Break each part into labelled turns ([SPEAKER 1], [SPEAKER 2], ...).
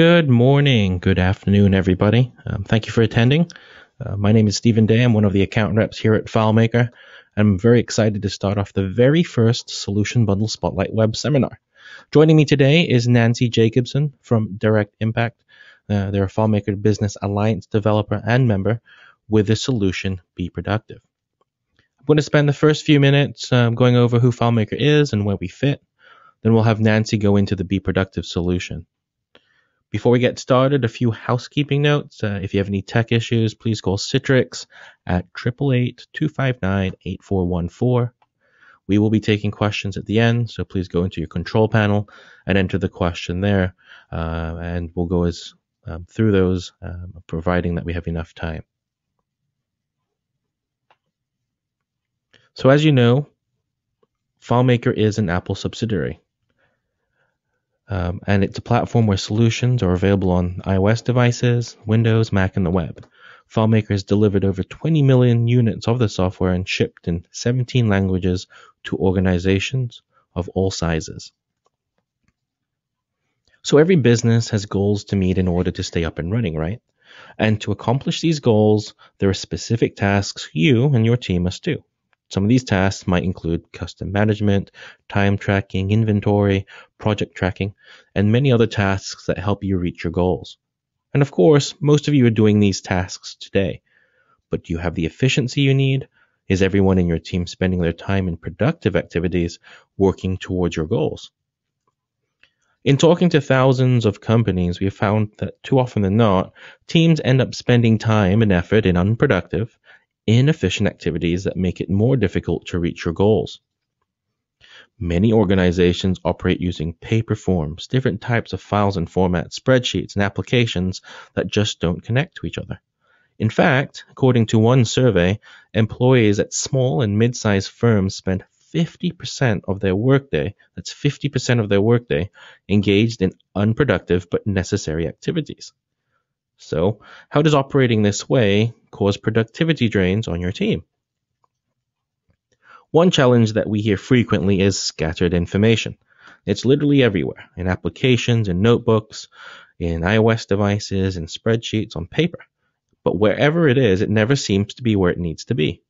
[SPEAKER 1] Good morning, good afternoon, everybody. Thank you for attending. My name is Stephen Day. I'm one of the account reps here at FileMaker. I'm very excited to start off the very first Solution Bundle Spotlight web seminar. Joining me today is Nancy Jacobson from Direct Impact. They're a FileMaker Business Alliance developer and member with the solution BeProductive. I'm going to spend the first few minutes going over who FileMaker is and where we fit. Then we'll have Nancy go into the BeProductive solution. Before we get started, a few housekeeping notes. If you have any tech issues, please call Citrix at 888-259-8414. We will be taking questions at the end, so please go into your control panel and enter the question there, and we'll go through those, providing that we have enough time. So as you know, FileMaker is an Apple subsidiary. And it's a platform where solutions are available on iOS devices, Windows, Mac, and the web. FileMaker has delivered over 20 million units of the software and shipped in 17 languages to organizations of all sizes. So every business has goals to meet in order to stay up and running, right? And to accomplish these goals, there are specific tasks you and your team must do. Some of these tasks might include custom management, time tracking, inventory, project tracking, and many other tasks that help you reach your goals. And of course, most of you are doing these tasks today. But do you have the efficiency you need? Is everyone in your team spending their time in productive activities working towards your goals? In talking to thousands of companies, we have found that too often than not, teams end up spending time and effort in unproductive, inefficient activities that make it more difficult to reach your goals. Many organizations operate using paper forms, different types of files and formats, spreadsheets, and applications that just don't connect to each other. In fact, according to one survey, employees at small and mid-sized firms spend 50% of their workday, that's 50% of their workday, engaged in unproductive but necessary activities. So, how does operating this way cause productivity drains on your team? One challenge that we hear frequently is scattered information. It's literally everywhere, in applications, in notebooks, in iOS devices, in spreadsheets, on paper. But wherever it is, it never seems to be where it needs to be.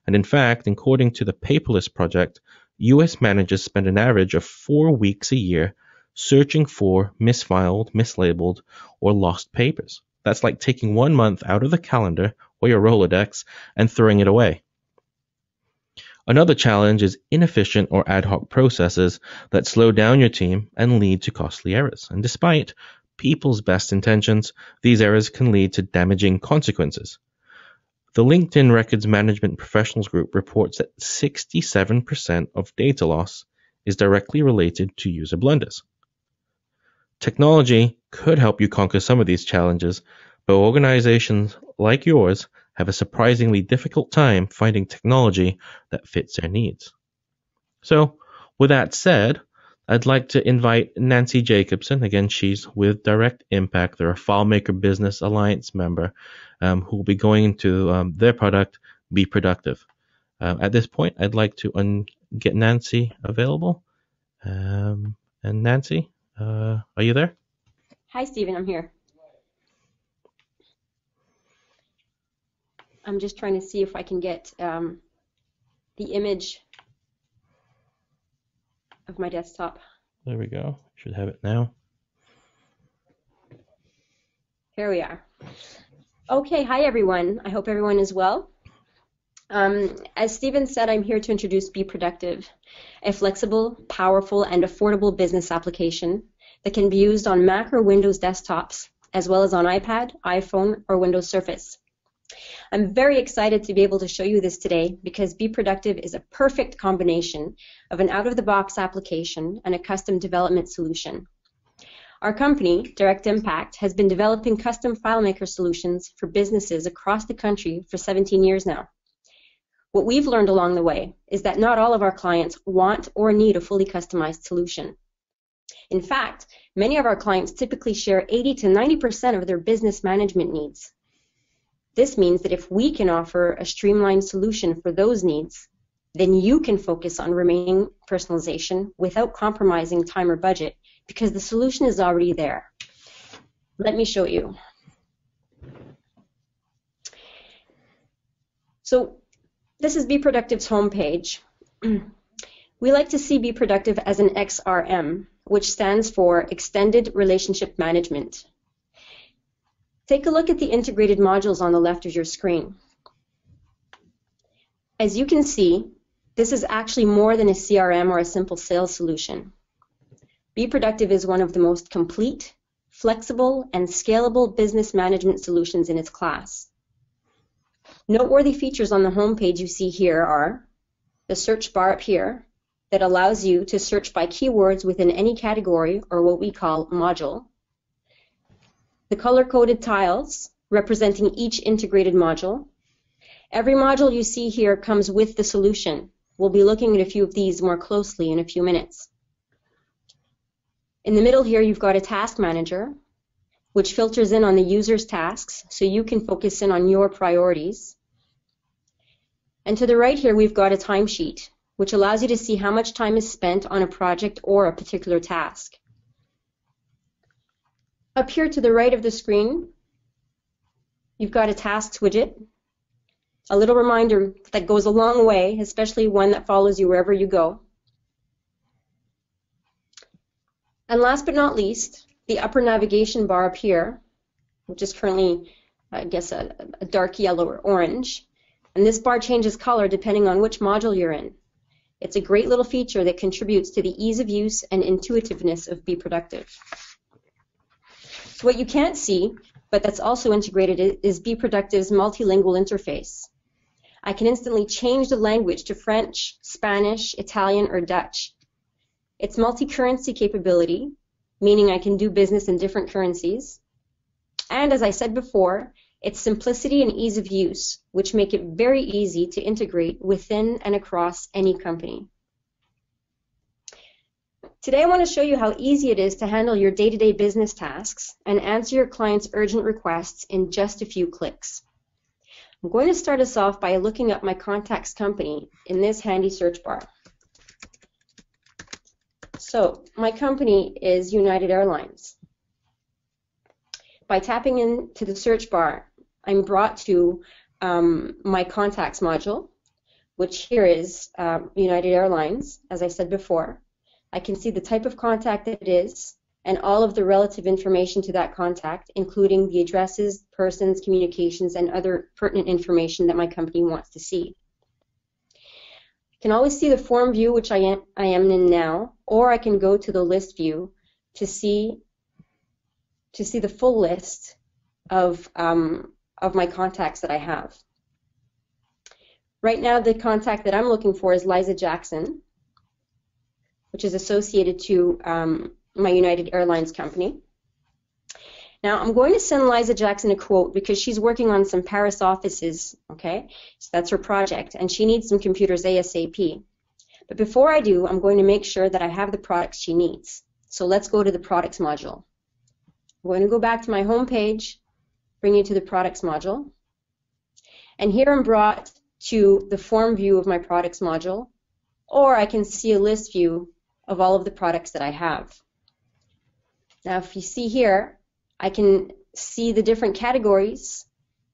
[SPEAKER 1] And in fact, according to the Paperless Project, US managers spend an average of 4 weeks a year searching for misfiled, mislabeled, or lost papers. That's like taking 1 month out of the calendar or your Rolodex and throwing it away. Another challenge is inefficient or ad hoc processes that slow down your team and lead to costly errors. And despite people's best intentions, these errors can lead to damaging consequences. The LinkedIn Records Management Professionals Group reports that 67% of data loss is directly related to user blunders. Technology could help you conquer some of these challenges, but organizations like yours have a surprisingly difficult time finding technology that fits their needs. So, with that said, I'd like to invite Nancy Jacobson. Again, she's with Direct Impact. They're a FileMaker Business Alliance member who will be going into their product, BeProductive. At this point, I'd like to get Nancy available. And Nancy, are you there?
[SPEAKER 2] Hi, Stephen. I'm here. I'm just trying to see if I can get the image of my desktop.
[SPEAKER 1] There we go. Should have it now.
[SPEAKER 2] Here we are. Okay, hi everyone. I hope everyone is well. As Stephen said, I'm here to introduce BeProductive, a flexible, powerful, and affordable business application that can be used on Mac or Windows desktops, as well as on iPad, iPhone, or Windows Surface. I'm very excited to be able to show you this today because BeProductive is a perfect combination of an out-of-the-box application and a custom development solution. Our company, Direct Impact, has been developing custom FileMaker solutions for businesses across the country for 17 years now. What we've learned along the way is that not all of our clients want or need a fully customized solution. In fact, many of our clients typically share 80 to 90% of their business management needs. This means that if we can offer a streamlined solution for those needs, then you can focus on remaining personalization without compromising time or budget because the solution is already there. Let me show you. So this is BeProductive's homepage. We like to see BeProductive as an XRM, which stands for Extended Relationship Management. Take a look at the integrated modules on the left of your screen. As you can see, this is actually more than a CRM or a simple sales solution. BeProductive is one of the most complete, flexible, and scalable business management solutions in its class. Noteworthy features on the homepage you see here are the search bar up here that allows you to search by keywords within any category or what we call module. The color-coded tiles representing each integrated module. Every module you see here comes with the solution. We'll be looking at a few of these more closely in a few minutes. In the middle here, you've got a task manager, which filters in on the user's tasks so you can focus in on your priorities. And to the right here, we've got a timesheet, which allows you to see how much time is spent on a project or a particular task. Up here to the right of the screen, you've got a tasks widget, a little reminder that goes a long way, especially one that follows you wherever you go. And last but not least, the upper navigation bar up here, which is currently, I guess, a dark yellow or orange. And this bar changes color depending on which module you're in. It's a great little feature that contributes to the ease of use and intuitiveness of BeProductive. So what you can't see, but that's also integrated, is BeProductive's multilingual interface. I can instantly change the language to French, Spanish, Italian, or Dutch. Its multi-currency capability, meaning I can do business in different currencies. And as I said before, its simplicity and ease of use, which make it very easy to integrate within and across any company. Today I want to show you how easy it is to handle your day-to-day business tasks and answer your clients' urgent requests in just a few clicks. I'm going to start us off by looking up my contacts company in this handy search bar. So my company is United Airlines. By tapping into the search bar, I'm brought to my contacts module, which here is United Airlines, as I said before. I can see the type of contact that it is and all of the relative information to that contact, including the addresses, persons, communications, and other pertinent information that my company wants to see. I can always see the form view, which I am in now, or I can go to the list view to see the full list of my contacts that I have. Right now, the contact that I'm looking for is Liza Jackson, which is associated to my United Airlines company. Now, I'm going to send Liza Jackson a quote because she's working on some Paris offices, okay? So that's her project, and she needs some computers ASAP. But before I do, I'm going to make sure that I have the products she needs. So let's go to the products module. I'm going to go back to my home page, bring you to the products module. And here I'm brought to the form view of my products module, or I can see a list view of all of the products that I have. Now, if you see here, I can see the different categories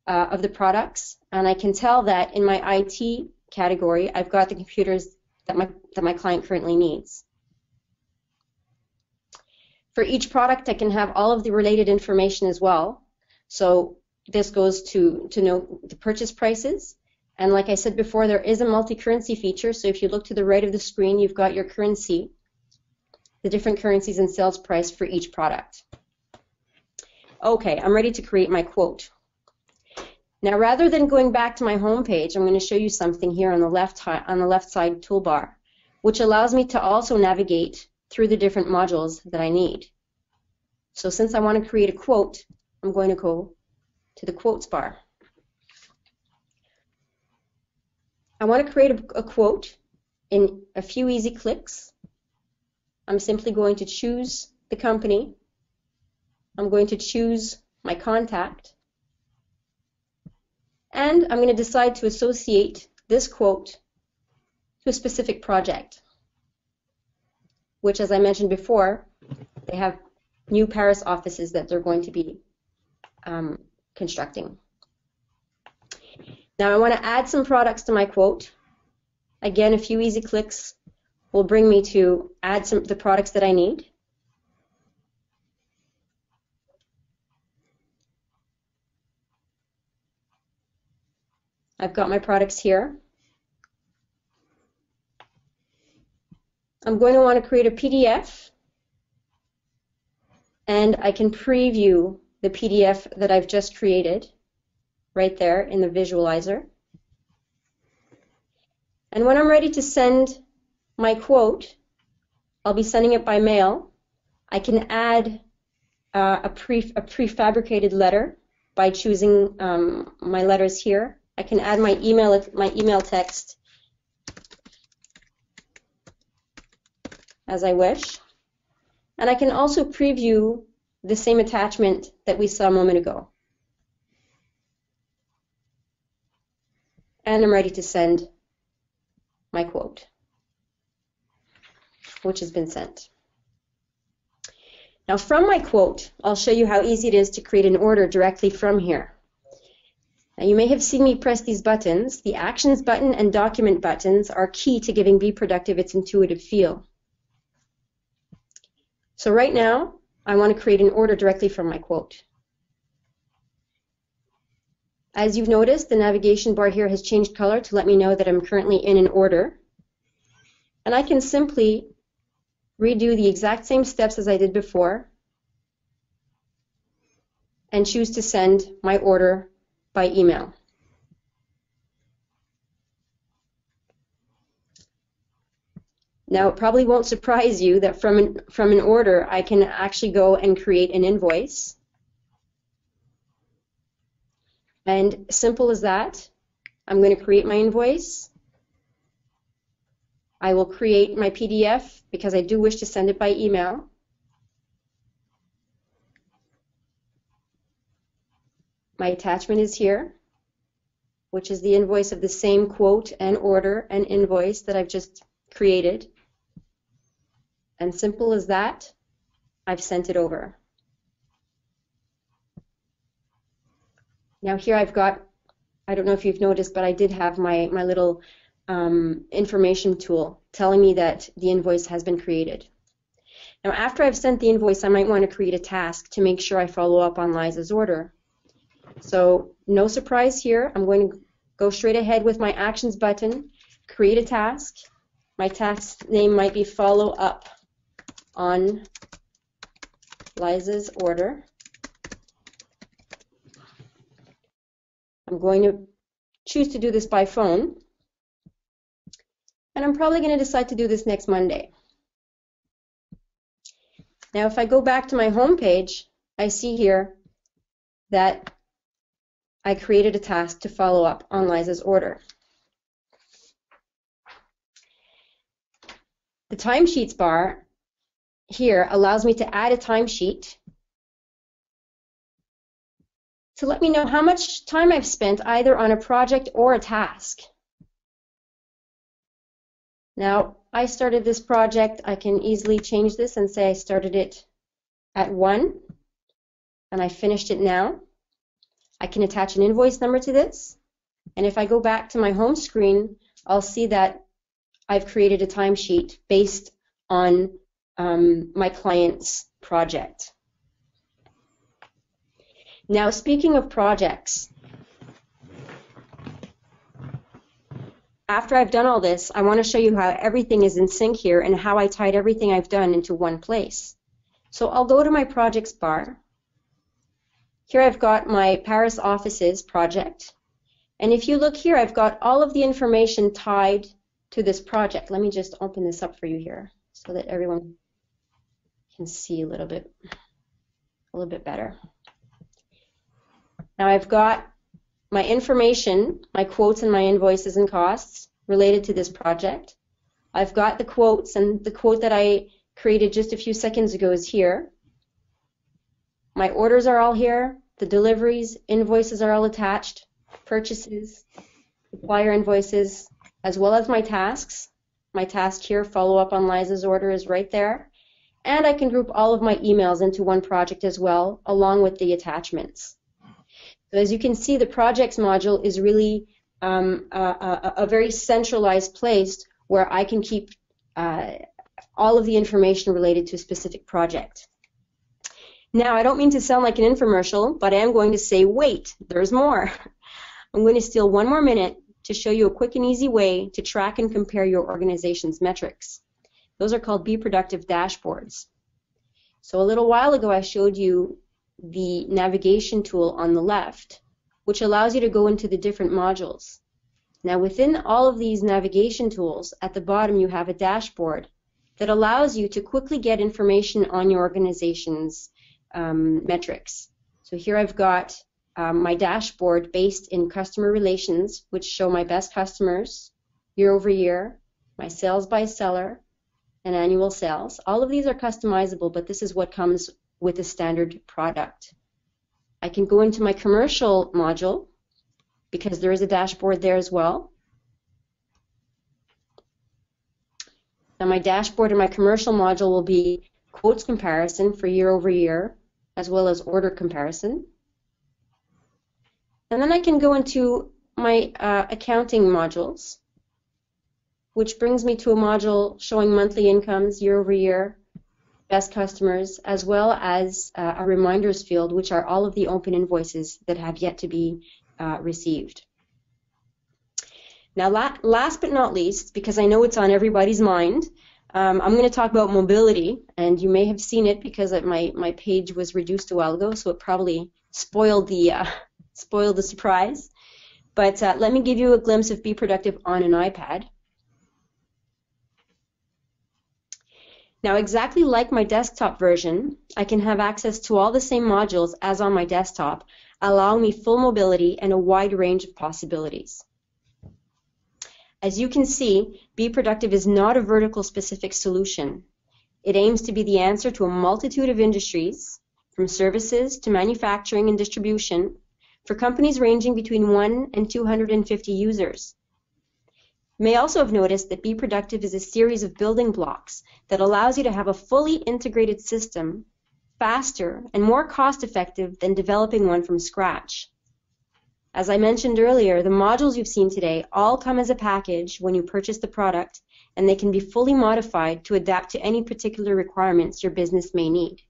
[SPEAKER 2] of the products, and I can tell that in my IT category, I've got the computers that my client currently needs. For each product, I can have all of the related information as well. So this goes to know the purchase prices. And like I said before, there is a multi-currency feature. So if you look to the right of the screen, you've got your currency, the different currencies and sales price for each product. Okay, I'm ready to create my quote. Now, rather than going back to my home page, I'm going to show you something here on the left side toolbar, which allows me to also navigate through the different modules that I need. So since I want to create a quote, I'm going to go to the quotes bar. I want to create a quote in a few easy clicks. I'm simply going to choose the company. I'm going to choose my contact. And I'm going to decide to associate this quote to a specific project, which, as I mentioned before, they have new Paris offices that they're going to be constructing. Now I want to add some products to my quote. Again, a few easy clicks will bring me to add the products that I need. I've got my products here. I'm going to want to create a PDF, and I can preview the PDF that I've just created right there in the visualizer. And when I'm ready to send my quote, I'll be sending it by mail. I can add a prefabricated letter by choosing my letters here. I can add my email text as I wish. And I can also preview the same attachment that we saw a moment ago. And I'm ready to send my quote, which has been sent. Now from my quote, I'll show you how easy it is to create an order directly from here. Now you may have seen me press these buttons. The Actions button and Document buttons are key to giving BeProductive its intuitive feel. So right now, I want to create an order directly from my quote. As you've noticed, the navigation bar here has changed color to let me know that I'm currently in an order. And I can simply redo the exact same steps as I did before and choose to send my order by email. Now, it probably won't surprise you that from an order, I can actually go and create an invoice. And simple as that, I'm going to create my invoice. I will create my PDF because I do wish to send it by email. My attachment is here, which is the invoice of the same quote and order and invoice that I've just created. And simple as that, I've sent it over. Now here I've got, I don't know if you've noticed, but I did have my little information tool telling me that the invoice has been created. Now after I've sent the invoice, I might want to create a task to make sure I follow up on Liza's order. So no surprise here, I'm going to go straight ahead with my Actions button, create a task. My task name might be Follow Up on Liza's order. I'm going to choose to do this by phone, and I'm probably going to decide to do this next Monday. Now if I go back to my home page, I see here that I created a task to follow up on Liza's order. The timesheets bar here allows me to add a timesheet to let me know how much time I've spent either on a project or a task. Now, I started this project. I can easily change this and say I started it at 1 and I finished it now. I can attach an invoice number to this, and if I go back to my home screen, I'll see that I've created a timesheet based on my client's project. Now, speaking of projects, after I've done all this, I want to show you how everything is in sync here and how I tied everything I've done into one place. So I'll go to my projects bar. Here I've got my Paris offices project. And if you look here, I've got all of the information tied to this project. Let me just open this up for you here so that everyone can see a little bit better. Now I've got my information, my quotes and my invoices and costs related to this project. I've got the quotes, and the quote that I created just a few seconds ago is here. My orders are all here. The deliveries, invoices are all attached. Purchases, supplier invoices, as well as my tasks. My task here, follow up on Liza's order, is right there. And I can group all of my emails into one project as well, along with the attachments. So as you can see, the projects module is really a very centralized place where I can keep all of the information related to a specific project. Now, I don't mean to sound like an infomercial, but I am going to say, wait, there's more. I'm going to steal one more minute to show you a quick and easy way to track and compare your organization's metrics. Those are called BeProductive dashboards. So a little while ago, I showed you the navigation tool on the left, which allows you to go into the different modules. Now, within all of these navigation tools, at the bottom you have a dashboard that allows you to quickly get information on your organization's metrics. So here I've got my dashboard based in customer relations, which show my best customers year over year, my sales by seller, and annual sales. All of these are customizable, but this is what comes with a standard product. I can go into my commercial module because there is a dashboard there as well. Now my dashboard in my commercial module will be quotes comparison for year over year, as well as order comparison. And then I can go into my accounting modules, which brings me to a module showing monthly incomes year over year, best customers, as well as a reminders field, which are all of the open invoices that have yet to be received. Now, last but not least, because I know it's on everybody's mind, I'm going to talk about mobility, and you may have seen it because my page was reduced a while ago, so it probably spoiled the surprise. But let me give you a glimpse of BeProductive on an iPad. Now, exactly like my desktop version, I can have access to all the same modules as on my desktop, allowing me full mobility and a wide range of possibilities. As you can see, BeProductive is not a vertical specific solution. It aims to be the answer to a multitude of industries, from services to manufacturing and distribution, for companies ranging between 1 and 250 users. You may also have noticed that BeProductive is a series of building blocks that allows you to have a fully integrated system faster and more cost-effective than developing one from scratch. As I mentioned earlier, the modules you've seen today all come as a package when you purchase the product, and they can be fully modified to adapt to any particular requirements your business may need.